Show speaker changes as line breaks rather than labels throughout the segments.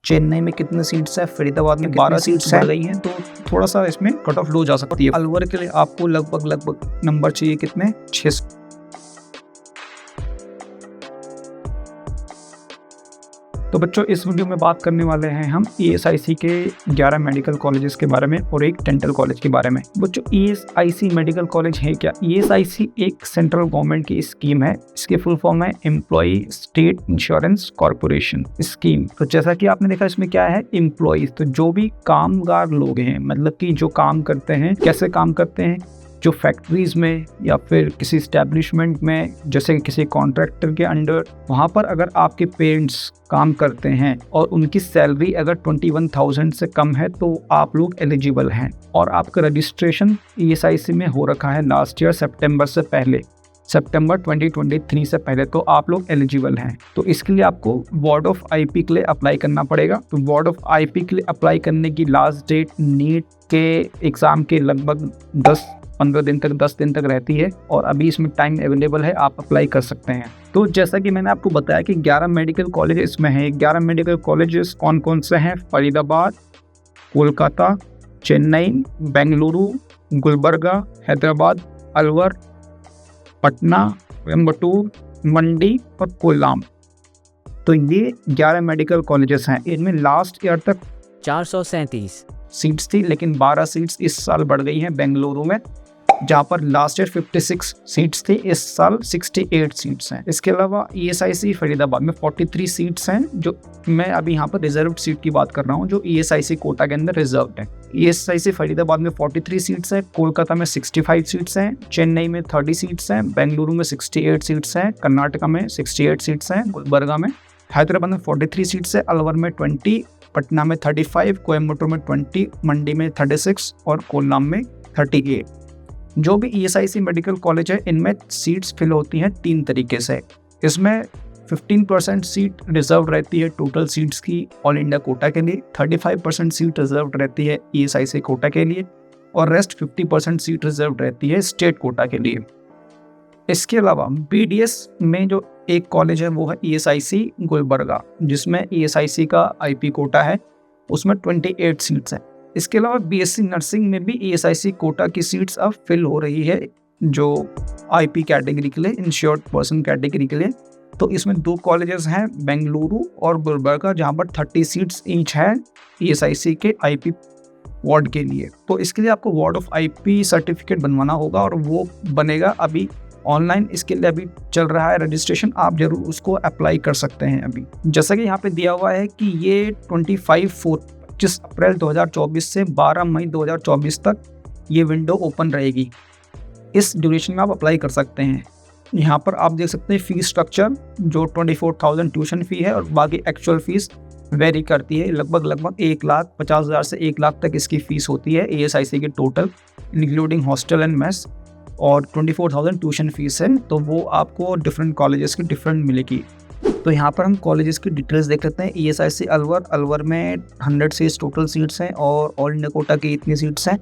चेन्नई में कितने सीट्स है, फरीदाबाद में 12 सीट्स बढ़ गई हैं, तो थोड़ा सा इसमें कट ऑफ लो जा सकती है। अलवर के लिए आपको लगभग नंबर चाहिए कितने, 6। तो बच्चों इस वीडियो में बात करने वाले हैं हम ESIC के 11 मेडिकल कॉलेजेस के बारे में और एक डेंटल कॉलेज के बारे में। बच्चों ESIC मेडिकल कॉलेज है क्या? ESIC एक सेंट्रल गवर्नमेंट की स्कीम है। इसकी फुल फॉर्म है employ state insurance corporation scheme. तो जैसा कि आपने देखा इसमें क्या है, एम्प्लॉयज, तो जो भी कामगार लोग हैं, मतलब कि जो काम करते हैं, कैसे काम करते हैं, जो फैक्ट्रीज में या फिर किसी स्टैब्लिशमेंट में, जैसे किसी कॉन्ट्रैक्टर के अंडर, वहाँ पर अगर आपके पेरेंट्स काम करते हैं और उनकी सैलरी अगर 21,000 से कम है तो आप लोग एलिजिबल हैं। और आपका रजिस्ट्रेशन ESIC में हो रखा है लास्ट ईयर सितंबर 2023 से पहले, तो आप लोग एलिजिबल हैं। तो इसके लिए आपको वार्ड ऑफ IP के लिए अप्लाई करना पड़ेगा। तो वार्ड ऑफ IP के लिए अप्लाई करने की लास्ट डेट नीट के एग्ज़ाम के लगभग 10 दिन तक रहती है और अभी इसमें टाइम अवेलेबल है, आप अप्लाई कर सकते हैं। तो जैसा कि मैंने आपको बताया कि 11 मेडिकल कॉलेज इसमें हैं। 11 मेडिकल कॉलेजेस कौन कौन से हैं? फरीदाबाद, कोलकाता, चेन्नई, बेंगलुरु, गुलबर्गा, हैदराबाद, अलवर, पटना, कोयम्बटूर, मंडी और कोल्लाम। तो ये 11 मेडिकल कॉलेजेस हैं। इनमें लास्ट ईयर तक
437
सीट्स थी, लेकिन 12 सीट्स इस साल बढ़ गई हैं बेंगलुरु में, जहाँ पर लास्ट ईयर 56 सीट्स थी, इस साल 68 सीट्स हैं। इसके अलावा ESIC फरीदाबाद में 43 सीट्स हैं, जो मैं अभी यहाँ पर रिजर्व्ड सीट की बात कर रहा हूँ, जो ESIC कोटा के अंदर रिजर्व्ड है। ESIC फरीदाबाद में 43 सीट्स हैं, कोलकाता में 65 सीट्स हैं, चेन्नई में 30 सीट्स हैं, बेंगलुरु में 68 सीट्स हैं, कर्नाटका में 68 सीट्स हैं, गुलबर्गा में, हैदराबाद में 43 सीट्स है, अलवर में 20, पटना में 35, कोयम्बटूर में 20, मंडी में 36 और कोल्लाम में 38। जो भी ESIC मेडिकल कॉलेज है, इनमें सीट्स फिल होती हैं 3 तरीके से। इसमें 15% सीट रिजर्व रहती है टोटल सीट्स की ऑल इंडिया कोटा के लिए, 35% सीट रिजर्व रहती है ESIC कोटा के लिए और रेस्ट 50% सीट रिजर्व रहती है स्टेट कोटा के लिए। इसके अलावा BDS में जो एक कॉलेज है वो है ESIC गुलबर्गा, जिसमें ESIC का IP कोटा है, उसमें 28 सीट्स हैं। इसके अलावा BSc नर्सिंग में भी ESIC कोटा की सीट्स अब फिल हो रही है, जो IP कैटेगरी के लिए, इंश्योर्ड पर्सन कैटेगरी के लिए। तो इसमें 2 कॉलेजेस हैं, बेंगलुरु और गुलबर्गा, जहाँ पर 30 सीट्स ईच हैं ESIC के IP वार्ड के लिए। तो इसके लिए आपको वार्ड ऑफ IP सर्टिफिकेट बनवाना होगा और वो बनेगा अभी ऑनलाइन। इसके लिए अभी चल रहा है रजिस्ट्रेशन, आप जरूर उसको अप्लाई कर सकते हैं अभी। जैसा कि यहाँ पे दिया हुआ है कि ये 25 अप्रैल 2024 से 12 मई 2024 तक ये विंडो ओपन रहेगी। इस ड्यूरेशन में आप अप्लाई कर सकते हैं। यहाँ पर आप देख सकते हैं फीस स्ट्रक्चर, जो 24,000 ट्यूशन फी है और बाकी एक्चुअल फीस वेरी करती है। लगभग 1,50,000 से 1 लाख तक इसकी फ़ीस होती है ESIC की total, including hostel and mess, और 24,000 ट्यूशन फीस है। तो वो आपको डिफरेंट कॉलेजेस की डिफरेंट मिलेगी। तो यहाँ पर हम कॉलेजेस की डिटेल्स देख लेते हैं। ESIC अलवर में 100 सीट्स टोटल सीट्स हैं और ऑल इंडिया कोटा की इतनी सीट्स हैं।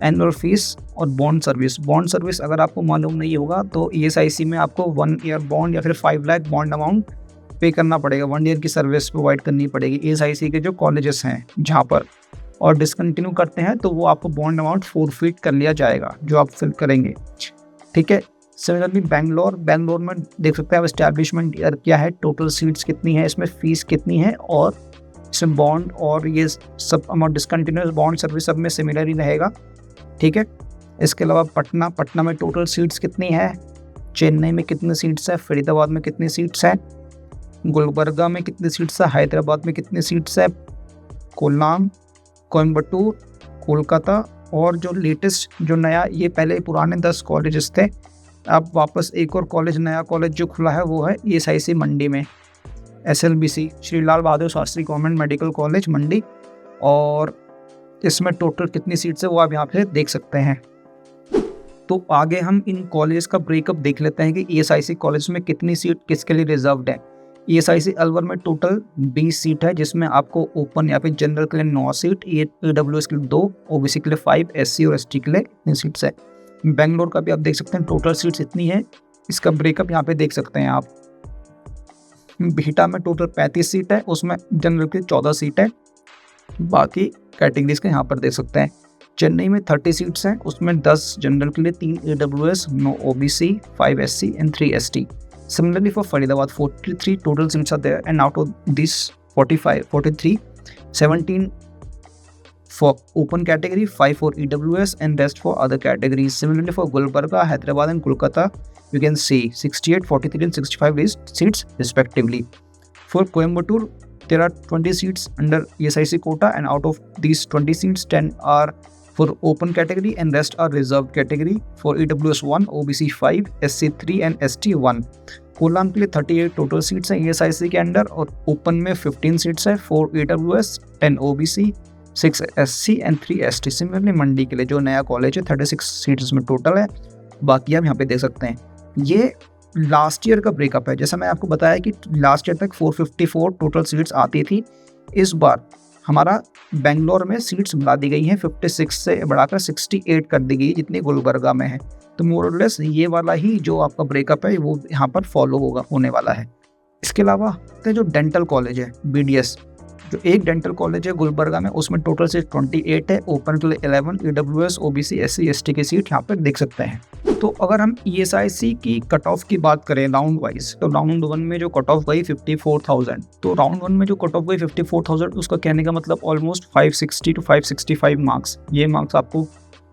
एनुअल फीस और बॉन्ड सर्विस अगर आपको मालूम नहीं होगा तो ESIC में आपको 1 ईयर बॉन्ड या फिर 5 लाख बॉन्ड अमाउंट पे करना पड़ेगा। 1 ईयर की सर्विस प्रोवाइड करनी पड़ेगी ESIC के जो कॉलेजेस हैं जहाँ पर, और डिसकंटिन्यू करते हैं तो वो आपको बॉन्ड अमाउंट फोरफीट कर लिया जाएगा जो आप फिल करेंगे। ठीक है। सिमिलरली बेंगलोर में देख सकते हैं आप एस्टैब्लिशमेंट ईयर क्या है, टोटल सीट्स कितनी है, इसमें फीस कितनी है, और इसमें बॉन्ड और ये सब अमाउंट डिसकंटिन्यूअस बॉन्ड सर्विस सब में सिमिलर ही रहेगा। ठीक है। इसके अलावा पटना में टोटल सीट्स कितनी है, चेन्नई में कितनी सीट्स है, फरीदाबाद में कितनी सीट्स है, गुलबर्गा में कितनी सीट्स है, हैदराबाद में कितनी सीट्स है, कोल्लाम, कोयम्बटूर, कोलकाता, और जो लेटेस्ट जो नया, ये पहले पुराने 10 कॉलेजेस थे, अब वापस एक और कॉलेज, नया कॉलेज जो खुला है वो है ESIC मंडी में, SLBC Shri Lal Bahadur Shastri government medical college मंडी। और इसमें टोटल कितनी सीट्स है वो आप यहाँ पे देख सकते हैं। तो आगे हम इन कॉलेज का ब्रेकअप देख लेते हैं कि ESIC कॉलेज में कितनी सीट किसके लिए रिजर्व्ड है। ESIC अलवर में टोटल 20 सीट है, जिसमें आपको ओपन या फिर जनरल के लिए 9 सीट, EWS के लिए 2, OBC के लिए 5, SC और ST के लिए इतनी सीट्स है। बेंगलोर का भी आप देख सकते हैं टोटल सीट्स इतनी है। इसका ब्रेकअप यहाँ पे देख सकते हैं आप। बीटा में टोटल 35 सीट है, उसमें जनरल की 14 सीट है। बाकी कैटेगरीज के यहाँ पर देख सकते हैं। चेन्नई में 30 सीट्स हैं, उसमें 10 जनरल के लिए, 3 AWS, 9 OBC, 5 SC and 3 ST. Similarly for Faridabad, 43 total seats are there, and out of these 43, 17 for open category, 5 for EWS, and rest for other categories. Similarly for Gulbarga, Hyderabad and Kolkata, you can see 68, 43 and 65 seats respectively. For Coimbatore, there are 20 seats under ESIC quota, and out of these 20 seats, 10 are for open category and rest are reserved category. For EWS 1, OBC 5, SC 3 and ST 1. Kolam के लिए 38 total seats हैं ESIC के under, और open में 15 seats है, 4 EWS, 10 OBC, 6 SC and 3 ST. Similarly मंडी के लिए जो नया कॉलेज है 36 सीट्स में टोटल है। बाकी आप यहाँ पे देख सकते हैं, ये लास्ट ईयर का ब्रेकअप है। जैसा मैं आपको बताया कि लास्ट ईयर तक 454 टोटल सीट्स आती थी, इस बार हमारा बेंगलोर में सीट्स बढ़ा दी गई हैं, 56 से बढ़ाकर 68 कर दी गई जितनी गुलबर्गा में है। तो मोर और लेस ये वाला ही जो आपका ब्रेकअप है वो यहाँ पर फॉलो होने वाला है। इसके अलावा जो डेंटल कॉलेज है BDS, जो एक डेंटल कॉलेज है गुलबर्गा में, उसमें टोटल सीट 28 है, ओपन के लिए 11, EWS, OBC, SC, ST की सीट यहाँ पर देख सकते हैं। तो अगर हम ESIC की कट ऑफ की बात करें राउंड वाइज, तो राउंड 1 में जो कट ऑफ गई 54,000, तो राउंड 1 में जो कट ऑफ गई 54,000, उसका कहने का मतलब ऑलमोस्ट 560 to 565 मार्क्स, ये मार्क्स आपको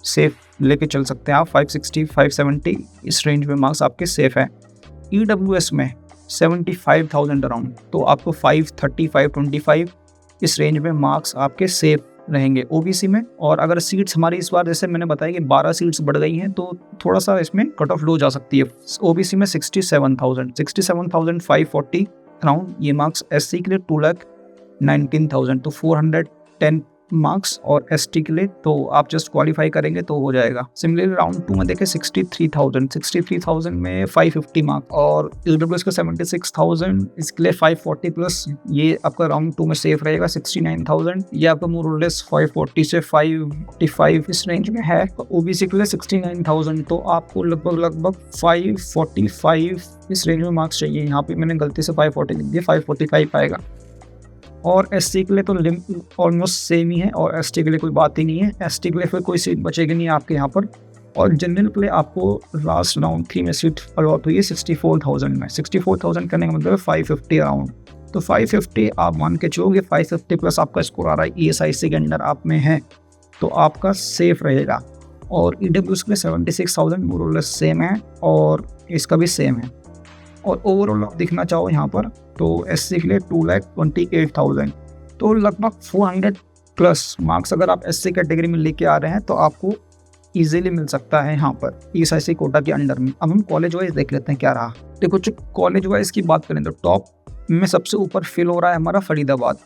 सेफ लेके चल सकते हैं आप। 560, 570 इस रेंज में मार्क्स आपके सेफ है। EWS में 75,000 अराउंड, तो आपको 530, 525 इस रेंज में मार्क्स आपके सेफ रहेंगे OBC में। और अगर सीट्स हमारी इस बार जैसे मैंने बताया कि 12 सीट्स बढ़ गई हैं, तो थोड़ा सा इसमें कट ऑफ लो जा सकती है। OBC में 67,540 अराउंड ये मार्क्स, SC के लिए 2,19,000, तो 410 मार्क्स, और ST के लिए तो आप जस्ट क्वालिफाई करेंगे तो हो जाएगा। सिमिलरली राउंड 2 में देखें 63,000 में 550 मार्क्स, और EWS का 76,000, इसके लिए 540 प्लस, ये आपका राउंड 2 में सेफ रहेगा। 69,000 ये आपका मोर और लेस 540 से 545 इस रेंज में है। OBC के लिए 69,000, तो आपको लगभग 545 इस रेंज में मार्क्स चाहिए। यहाँ पे मैंने गलती से 540 लिख दिया, 545 आएगा। और SC के लिए तो ऑलमोस्ट सेम ही है, और ST के लिए कोई बात ही नहीं है। ST के लिए फिर कोई सीट बचेगी नहीं आपके यहाँ पर। और जनरल के लिए आपको लास्ट राउंड 3 में सीट अलॉट हुई है 64,000 में। 64,000 करने का मतलब है 550 अराउंड, तो 550 आप मान के चलोगे, 550 प्लस आपका स्कोर आ रहा है, ESIC के अंडर आप में है, तो आपका सेफ रहेगा। और EWS के लिए 76,000 मोर और लेस सेम है, और इसका भी सेम है। और ओवरऑल आप देखना चाहो यहाँ पर, तो SC के लिए 2,28,000, तो लगभग 400 प्लस मार्क्स अगर आप SC कैटेगरी में लेके आ रहे हैं तो आपको इजीली मिल सकता है यहाँ पर ESIC कोटा के अंडर में। अब हम कॉलेज वाइज देख लेते हैं क्या रहा। देखो, जो कॉलेज वाइज की बात करें तो टॉप में सबसे ऊपर फिल हो रहा है हमारा फरीदाबाद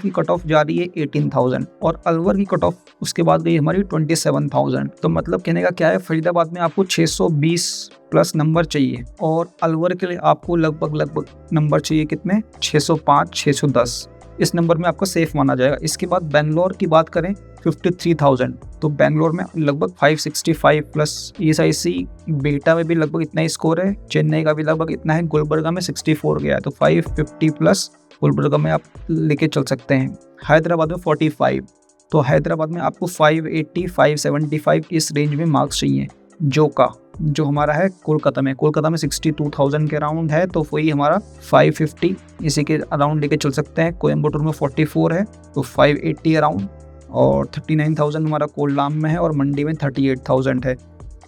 की कट ऑफ जा रही है 18,000, और अलवर की कट ऑफ उसके बाद गई हमारी 27,000। तो मतलब कहने का क्या है, फरीदाबाद में आपको 620 प्लस नंबर चाहिए, और अलवर के लिए आपको लगभग नंबर चाहिए कितने, 605, 610 इस नंबर में आपको सेफ माना जाएगा। इसके बाद बेंगलोर की बात करें 53,000, तो बेंगलोर में लगभग 565 प्लस। ESIC बेटा में भी लगभग इतना ही स्कोर है, चेन्नई का भी लगभग इतना है, गुलबर्गा में 64 गया है, तो 550 प्लस गुलबर्गा में आप लेके चल सकते हैं। हैदराबाद में 45, तो हैदराबाद में आपको 580, 575 इस रेंज में मार्क्स चाहिए। जो हमारा है कोलकाता में 62,000 के अराउंड है, तो वही हमारा 550 इसी के अराउंड लेके चल सकते हैं। कोयम्बटूर में 44 है, तो 580 अराउंड, और 39,000 हमारा कोल्लाम में है, और मंडी में 38,000 है,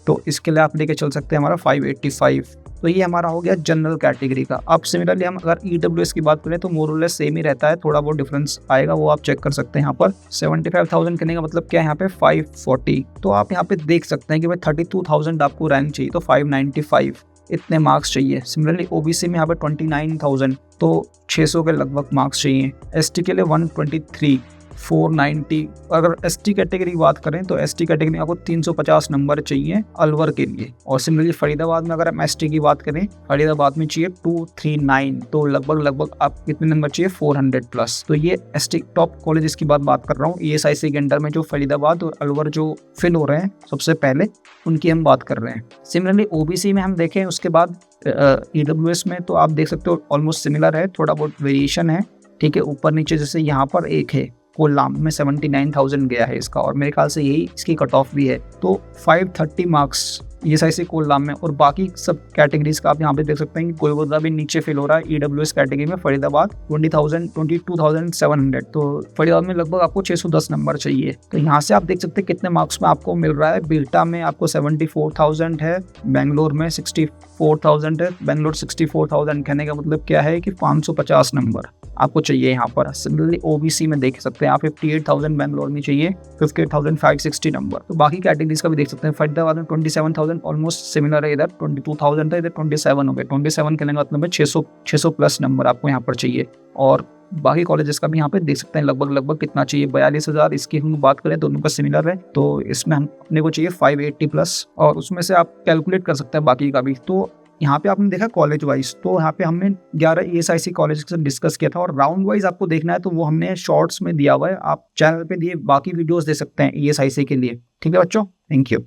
तो इसके लिए आप लेके चल सकते हैं हमारा 585। तो ये हमारा हो गया जनरल कैटेगरी का। अब सिमिलरली हम अगर EWS की बात करें तो मोर और लेस सेम ही रहता है, थोड़ा बहुत डिफरेंस आएगा, वो आप चेक कर सकते हैं यहाँ पर। 75,000 करने का मतलब क्या है, यहाँ पे 540, तो आप यहाँ पे देख सकते हैं कि भाई 32,000 आपको रैंक चाहिए, तो 595 इतने मार्क्स चाहिए। सिमिलरली OBC में यहाँ पे 29,000, तो 600 के लगभग मार्क्स चाहिए। ST के लिए 123, 490। अगर एसटी कैटेगरी की बात करें तो एसटी कैटेगरी में आपको 350 नंबर चाहिए अलवर के लिए। और सिमिलरली फरीदाबाद में अगर हम एसटी की बात करें, फरीदाबाद में चाहिए 239, तो लगभग आप कितने नंबर चाहिए 400 प्लस। तो ये एसटी टॉप कॉलेजेस की बात कर रहा हूँ, ESIC के अंडर में जो फरीदाबाद और अलवर जो फिल हो रहे हैं सबसे पहले, उनकी हम बात कर रहे हैं। सिमिलरली OBC में हम देखें उसके बाद EWS में, तो आप देख सकते हो ऑलमोस्ट सिमिलर है, थोड़ा बहुत वेरिएशन है, ठीक है, ऊपर नीचे। जैसे यहाँ पर एक है कोल्लाम में 79,000 गया है इसका, और मेरे ख्याल से यही इसकी कट ऑफ भी है। तो 530 मार्क्स ESIC कोल्लाम में। और बाकी सब कैटेगरीज का आप यहाँ पे देख सकते हैं कि कोलकाता भी नीचे फिल हो रहा है EWS कैटेगरी में। फरीदाबाद 22,700, तो फरीदाबाद में लगभग आपको 610 नंबर चाहिए। तो यहाँ से आप देख सकते हैं कितने मार्क्स में आपको मिल रहा है। बिल्टा में आपको 74,000 है, बेंगलोर में 64,000 है। बेंगलोर 64,000 कहने का मतलब क्या है कि 550 नंबर आपको चाहिए यहाँ पर। सिमिलरली OBC में देख सकते हैं आप 58,000 बेंगलोर में चाहिए, 58,560 नंबर। तो बाकी कैटेगरीज का भी देख सकते हैं। फरीदाबाद में 27,000 ऑलमोस्ट सिमिलर है, इधर 22,000 था, इधर 27 हो गए। 27 कहने का मतलब है 600 प्लस नंबर आपको यहाँ पर चाहिए। और बाकी कॉलेजेस का भी यहाँ पे देख सकते हैं लगभग कितना चाहिए, 42,000। इसकी हम बात करें दोनों का सिमिलर है, तो इसमें हम अपने को चाहिए 580 प्लस, और उसमें से आप कैलकुलेट कर सकते हैं बाकी का भी। तो यहाँ पे आपने देखा कॉलेज वाइज, तो यहाँ पे हमने 11 ESIC कॉलेज के साथ डिस्कस किया था, और राउंड वाइज आपको देखना है तो वो हमने शॉर्ट्स में दिया हुआ है, आप चैनल पे दिए बाकी वीडियोस दे सकते हैं ESIC के लिए। ठीक है बच्चों, थैंक यू।